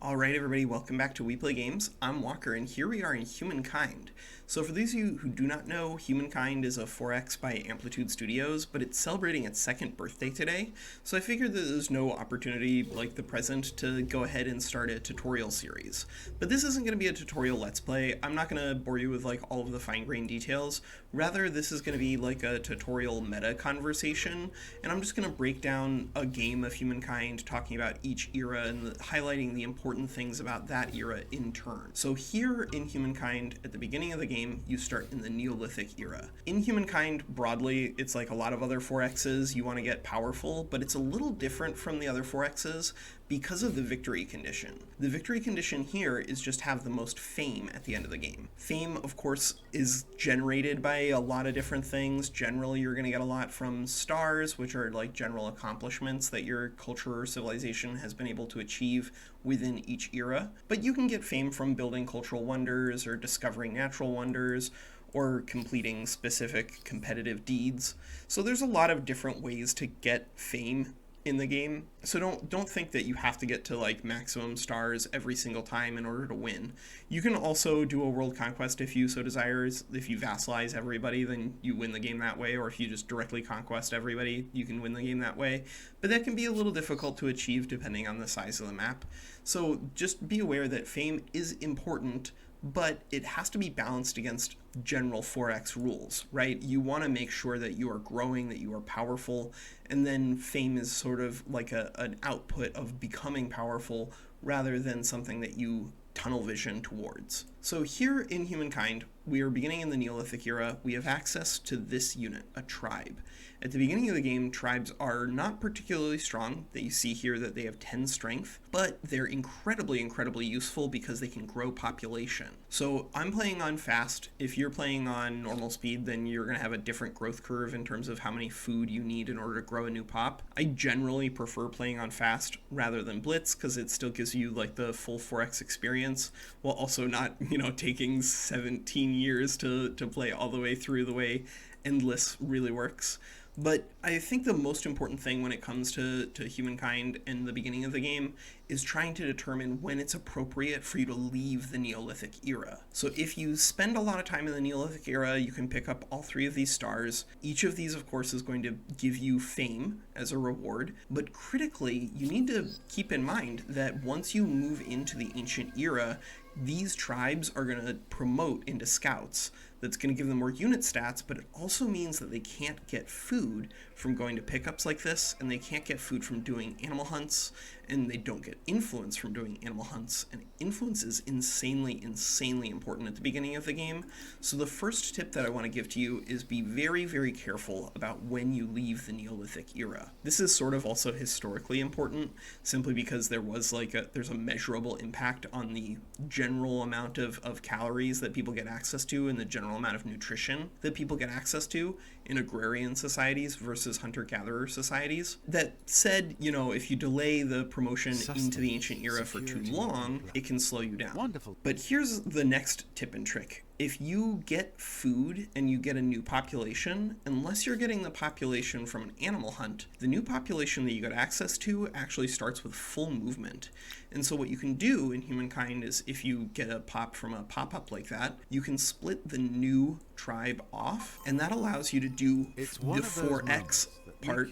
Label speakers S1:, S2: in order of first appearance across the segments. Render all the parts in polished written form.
S1: Alright everybody, welcome back to We Play Games. I'm Walker and here we are in Humankind. So for those of you who do not know, Humankind is a 4X by Amplitude Studios, but it's celebrating its second birthday today, so I figured that there's no opportunity like the present to go ahead and start a tutorial series. But this isn't going to be a tutorial let's play. I'm not going to bore you with like all of the fine-grained details. Rather, this is going to be like a tutorial meta conversation, and I'm just going to break down a game of Humankind, talking about each era and highlighting the important things about that era in turn. So here in Humankind, at the beginning of the game, you start in the Neolithic Era. In Humankind, broadly, it's like a lot of other 4Xs, you want to get powerful, but it's a little different from the other 4Xs because of the victory condition. The victory condition here is just have the most fame at the end of the game. Fame, of course, is generated by a lot of different things. Generally, you're going to get a lot from stars, which are like general accomplishments that your culture or civilization has been able to achieve within each era. But you can get fame from building cultural wonders or discovering natural wonders or completing specific competitive deeds. So there's a lot of different ways to get fame in the game. So don't think that you have to get to like maximum stars every single time in order to win. You can also do a world conquest if you so desires. If you vassalize everybody, then you win the game that way, or if you just directly conquest everybody, you can win the game that way. But that can be a little difficult to achieve depending on the size of the map. So just be aware that fame is important, but it has to be balanced against general 4X rules, right? You want to make sure that you are growing, that you are powerful, and then fame is sort of like an output of becoming powerful rather than something that you tunnel vision towards. So here in Humankind, we are beginning in the Neolithic Era. We have access to this unit, a tribe. At the beginning of the game, tribes are not particularly strong. That you see here that they have 10 strength, but they're incredibly useful because they can grow population. So I'm playing on fast. If you're playing on normal speed, then you're going to have a different growth curve in terms of how many food you need in order to grow a new pop. I generally prefer playing on fast rather than blitz because it still gives you like the full 4X experience while also not, taking 17 years to play all the way through the way Endless really works. But I think the most important thing when it comes to Humankind and the beginning of the game is trying to determine when it's appropriate for you to leave the Neolithic Era. So if you spend a lot of time in the Neolithic Era, you can pick up all 3 of these stars. Each of these, of course, is going to give you fame as a reward. But critically, you need to keep in mind that once you move into the Ancient Era, these tribes are going to promote into scouts. That's going to give them more unit stats, but it also means that they can't get food from going to pickups like this, and they can't get food from doing animal hunts, and they don't get influence from doing animal hunts, and influence is insanely important at the beginning of the game. So the first tip that I want to give to you is be very careful about when you leave the Neolithic Era. This is sort of also historically important, simply because there's a measurable impact on the general amount of calories that people get access to and the general amount of nutrition that people get access to in agrarian societies versus hunter-gatherer societies. That said, if you delay the promotion into the Ancient Era for too long, it can slow you down.
S2: Wonderful.
S1: But here's the next tip and trick. If you get food and you get a new population, unless you're getting the population from an animal hunt, the new population that you got access to actually starts with full movement. And so what you can do in Humankind is if you get a pop from a pop-up like that, you can split the new tribe off, and that allows you to do the 4X part,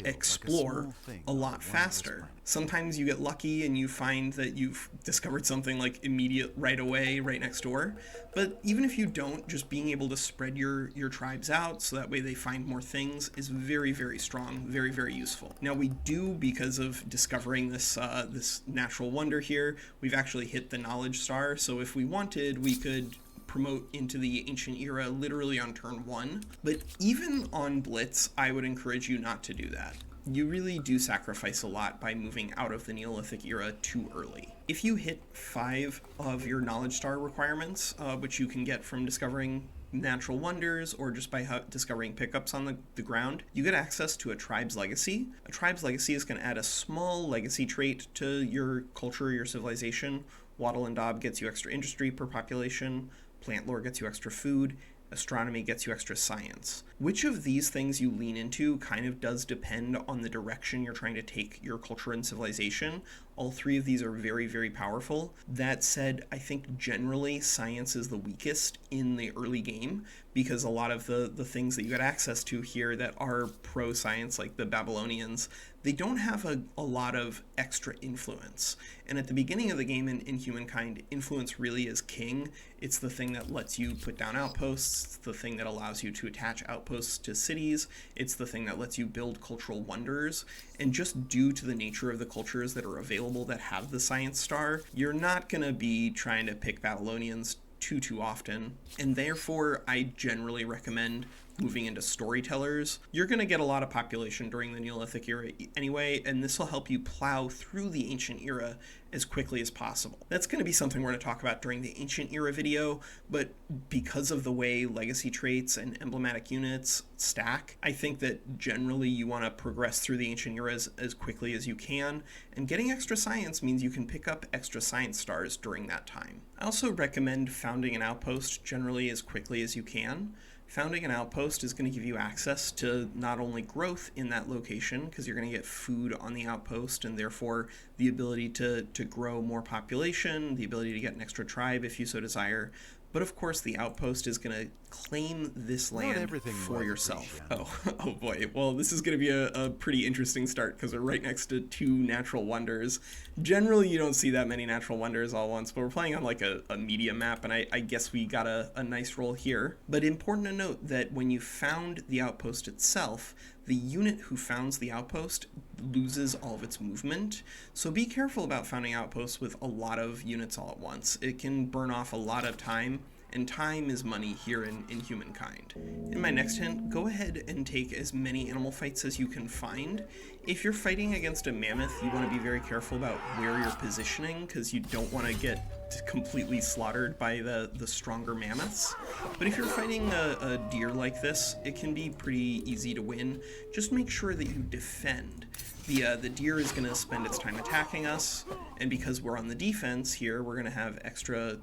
S1: explore a lot faster. Sometimes you get lucky and you find that you've discovered something like immediate right away, right next door. But even if you don't, just being able to spread your tribes out so that way they find more things is very strong, very useful. Now we do, because of discovering this natural wonder here, we've actually hit the knowledge star. So if we wanted, we could promote into the Ancient Era literally on turn 1. But even on Blitz, I would encourage you not to do that. You really do sacrifice a lot by moving out of the Neolithic Era too early. If you hit 5 of your knowledge star requirements, which you can get from discovering natural wonders or just by discovering pickups on the ground, you get access to a tribe's legacy. A tribe's legacy is going to add a small legacy trait to your culture, your civilization. Waddle and Daub gets you extra industry per population. Plant lore gets you extra food. Astronomy gets you extra science. Which of these things you lean into kind of does depend on the direction you're trying to take your culture and civilization. All three of these are very, very powerful. That said, I think generally science is the weakest in the early game because a lot of the things that you get access to here that are pro-science, like the Babylonians, they don't have a lot of extra influence. And at the beginning of the game in Humankind, influence really is king. It's the thing that lets you put down outposts. It's the thing that allows you to attach outposts to cities. It's the thing that lets you build cultural wonders. And just due to the nature of the cultures that are available that have the science star, you're not going to be trying to pick Babylonians too often, and therefore I generally recommend moving into storytellers. You're going to get a lot of population during the Neolithic era anyway, and this will help you plow through the ancient era as quickly as possible. That's going to be something we're going to talk about during the ancient era video, but because of the way legacy traits and emblematic units stack, I think that generally you want to progress through the ancient eras as quickly as you can, and getting extra science means you can pick up extra science stars during that time. I also recommend founding an outpost generally as quickly as you can. Founding an outpost is going to give you access to not only growth in that location, because you're going to get food on the outpost and therefore the ability to grow more population, the ability to get an extra tribe if you so desire, but of course the outpost is going to claim this land for yourself. Oh boy. Well, this is going to be a pretty interesting start because we're right next to two natural wonders. Generally, you don't see that many natural wonders all at once, but we're playing on like a medium map, and I guess we got a nice roll here. But important to note that when you found the outpost itself, the unit who founds the outpost loses all of its movement. So be careful about founding outposts with a lot of units all at once. It can burn off a lot of time, and time is money here in Humankind. In my next hint, go ahead and take as many animal fights as you can find. If you're fighting against a mammoth, you want to be very careful about where you're positioning, because you don't want to get completely slaughtered by the stronger mammoths. But if you're fighting a deer like this, it can be pretty easy to win. Just make sure that you defend. The deer is going to spend its time attacking us, and because we're on the defense here, we're going to have extra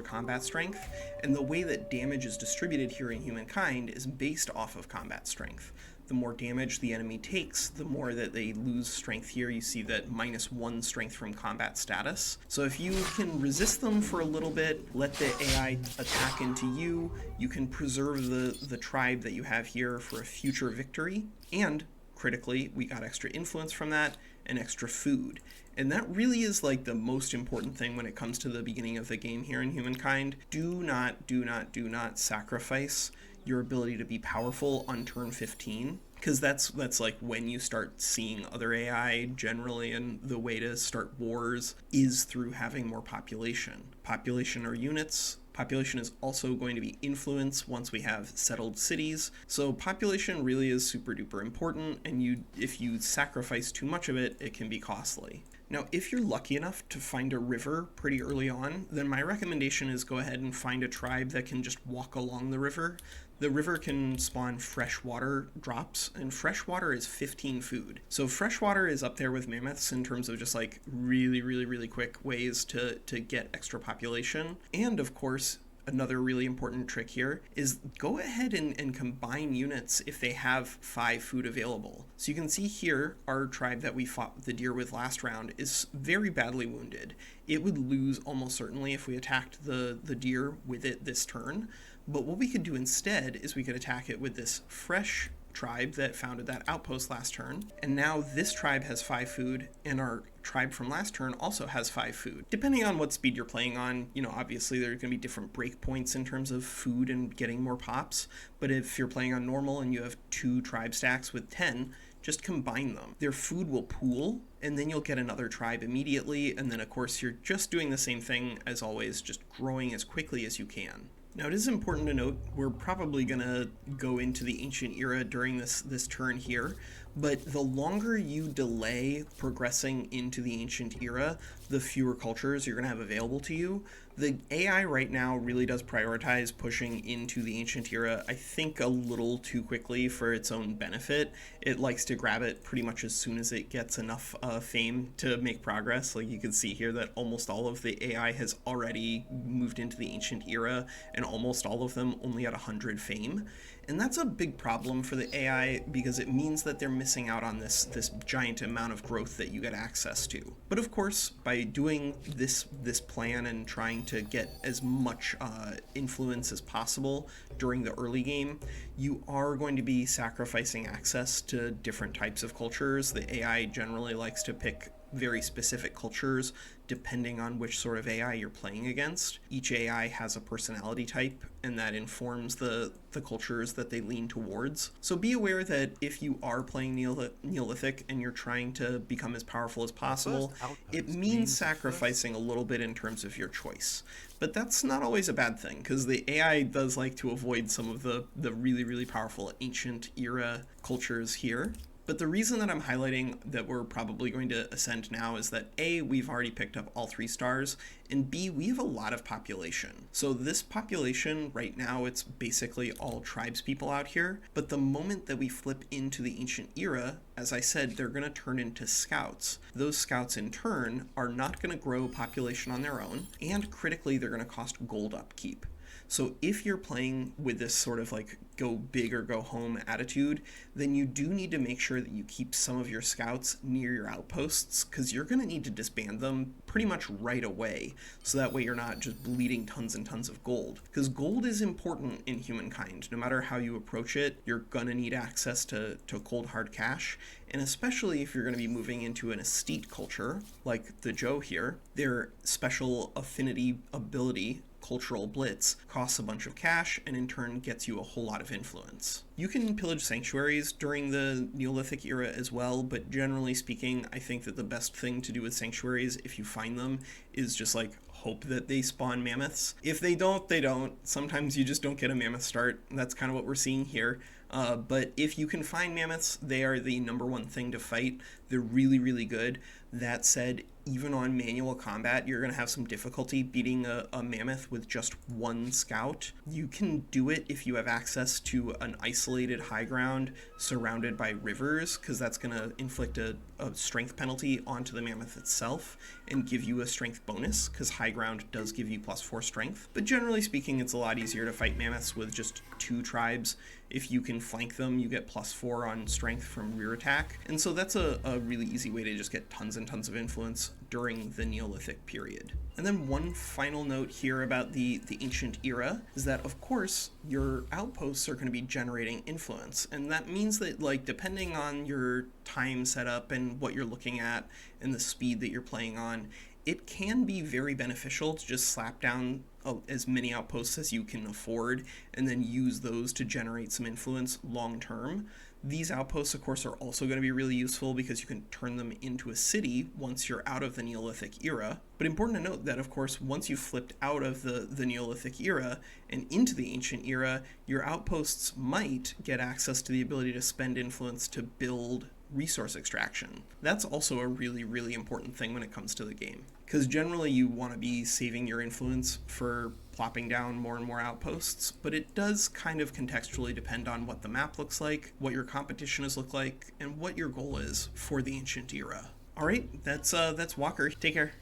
S1: combat strength, and the way that damage is distributed here in Humankind is based off of combat strength. The more damage the enemy takes, the more that they lose strength here. You see that -1 strength from combat status. So if you can resist them for a little bit, let the AI attack into you, you can preserve the tribe that you have here for a future victory, and critically, we got extra influence from that and extra food. And that really is like the most important thing when it comes to the beginning of the game here in Humankind. Do not sacrifice your ability to be powerful on turn 15, because that's like when you start seeing other AI generally, and the way to start wars is through having more population. Population are units. Population is also going to be influence once we have settled cities. So population really is super duper important, and if you sacrifice too much of it, it can be costly. Now, if you're lucky enough to find a river pretty early on, then my recommendation is go ahead and find a tribe that can just walk along the river. The river can spawn freshwater drops, and freshwater is 15 food. So freshwater is up there with mammoths in terms of just like really quick ways to get extra population. And of course, another really important trick here is go ahead and combine units if they have 5 food available. So you can see here, our tribe that we fought the deer with last round is very badly wounded. It would lose almost certainly if we attacked the deer with it this turn. But what we could do instead is we could attack it with this fresh tribe that founded that outpost last turn, and now this tribe has 5 food, and our tribe from last turn also has 5 food. Depending on what speed you're playing on, obviously there are going to be different breakpoints in terms of food and getting more pops, but if you're playing on normal and you have 2 tribe stacks with 10, just combine them. Their food will pool, and then you'll get another tribe immediately, and then of course you're just doing the same thing as always, just growing as quickly as you can. Now, it is important to note we're probably going to go into the ancient era during this turn here, but the longer you delay progressing into the ancient era, the fewer cultures you're going to have available to you. The AI right now really does prioritize pushing into the ancient era, I think a little too quickly for its own benefit. It likes to grab it pretty much as soon as it gets enough fame to make progress. Like you can see here that almost all of the AI has already moved into the ancient era, and almost all of them only at 100 fame. And that's a big problem for the AI because it means that they're missing out on this giant amount of growth that you get access to. But of course, by doing this plan and trying to get as much influence as possible during the early game, you are going to be sacrificing access to different types of cultures. The AI generally likes to pick very specific cultures depending on which sort of AI you're playing against. Each AI has a personality type, and that informs the cultures that they lean towards. So be aware that if you are playing Neolithic and you're trying to become as powerful as possible, it means sacrificing a little bit in terms of your choice. But that's not always a bad thing, because the AI does like to avoid some of the really, really powerful ancient era cultures here. But the reason that I'm highlighting that we're probably going to ascend now is that A, we've already picked up all 3 stars, and B, we have a lot of population. So this population right now, it's basically all tribes people out here, but the moment that we flip into the ancient era, as I said, they're going to turn into scouts. Those scouts in turn are not going to grow population on their own, and critically, they're going to cost gold upkeep. So if you're playing with this sort of like go big or go home attitude, then you do need to make sure that you keep some of your scouts near your outposts, because you're going to need to disband them pretty much right away, so that way you're not just bleeding tons and tons of gold. Because gold is important in Humankind. No matter how you approach it, you're going to need access to cold hard cash, and especially if you're going to be moving into an estate culture, like the Joe here, their special affinity ability, Cultural Blitz, costs a bunch of cash and in turn gets you a whole lot of influence. You can pillage sanctuaries during the Neolithic era as well, but generally speaking, I think that the best thing to do with sanctuaries, if you find them, is just like hope that they spawn mammoths. If they don't, they don't. Sometimes you just don't get a mammoth start. That's kind of what we're seeing here. But if you can find mammoths, they are the number one thing to fight. They're really, really good. That said, even on manual combat, you're going to have some difficulty beating a mammoth with just one scout. You can do it if you have access to an isolated high ground surrounded by rivers, because that's going to inflict a strength penalty onto the mammoth itself and give you a strength bonus, because high ground does give you +4 strength. But generally speaking, it's a lot easier to fight mammoths with just 2 tribes. If you can flank them, you get +4 on strength from rear attack. And so that's a really easy way to just get tons and tons of influence during the Neolithic period. And then one final note here about the ancient era is that, of course, your outposts are going to be generating influence. And that means that, like, depending on your time setup and what you're looking at and the speed that you're playing on, it can be very beneficial to just slap down as many outposts as you can afford and then use those to generate some influence long term. These outposts, of course, are also going to be really useful because you can turn them into a city once you're out of the Neolithic era. But important to note that, of course, once you've flipped out of the Neolithic era and into the ancient era, your outposts might get access to the ability to spend influence to build resource extraction. That's also a really, really important thing when it comes to the game, because generally you want to be saving your influence for plopping down more and more outposts, but it does kind of contextually depend on what the map looks like, what your competition is look like, and what your goal is for the ancient era. All right, that's Walker. Take care.